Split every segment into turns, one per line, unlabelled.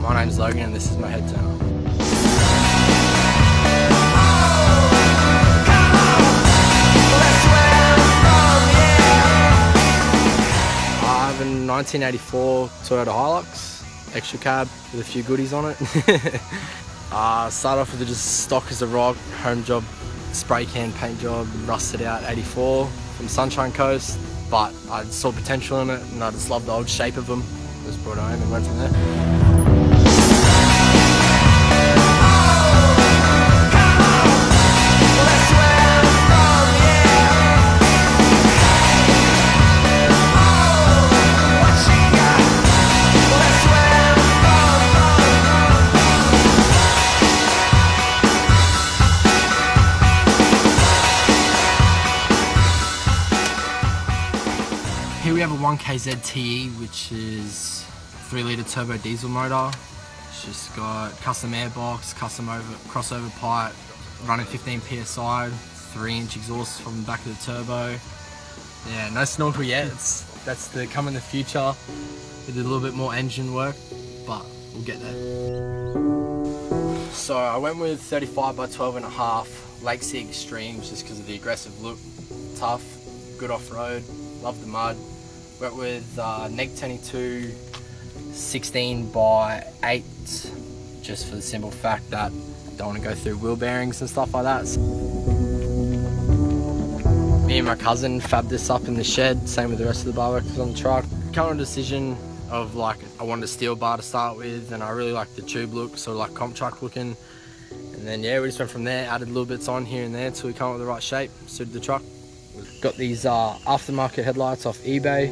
My name's Logan and this is my head turner. I have a 1984 Toyota Hilux, extra cab with a few goodies on it. Started off with just stock as a rock, home job, spray can paint job, rusted out 84 from Sunshine Coast, but I saw potential in it and I just loved the old shape of them. Just brought it home and went from there. Here we have a 1KZ TE, which is 3-litre turbo diesel motor. It's just got custom airbox, custom crossover pipe, running 15 PSI, 3-inch exhaust from the back of the turbo. Yeah, no snorkel yet. That's the come in the future. We did a little bit more engine work, but we'll get there. So I went with 35 by 12.5 Lake Sea Extremes just because of the aggressive look. Tough, good off-road, love the mud. Went with Neg 22 16 by 8 just for the simple fact that I don't want to go through wheel bearings and stuff like that. So me and my cousin fabbed this up in the shed, same with the rest of the bar workers on the truck. Come to a decision of like, I wanted a steel bar to start with and I really liked the tube look, sort of like comp truck looking. And then yeah, we just went from there, added little bits on here and there until we come up with the right shape, suited the truck. Got these aftermarket headlights off eBay.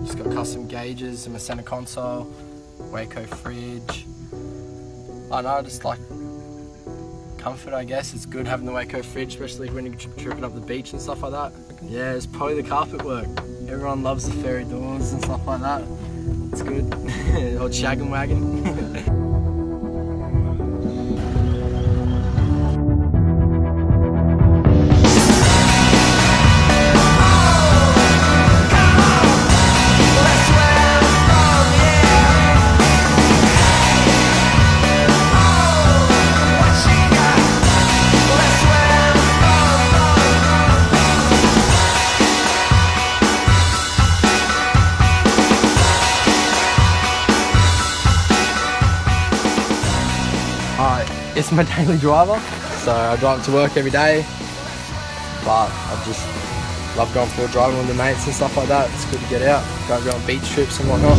Just got custom gauges in my center console, Waco fridge. I know, just like comfort, I guess. It's good having the Waco fridge, especially when you're tripping up the beach and stuff like that. Yeah, it's probably the carpet work. Everyone loves the fairy doors and stuff like that. It's good. Old shag and wagon. It's my daily driver, so I drive to work every day, but I just love going for a drive with the mates and stuff like that. It's good to get out, go on beach trips and whatnot.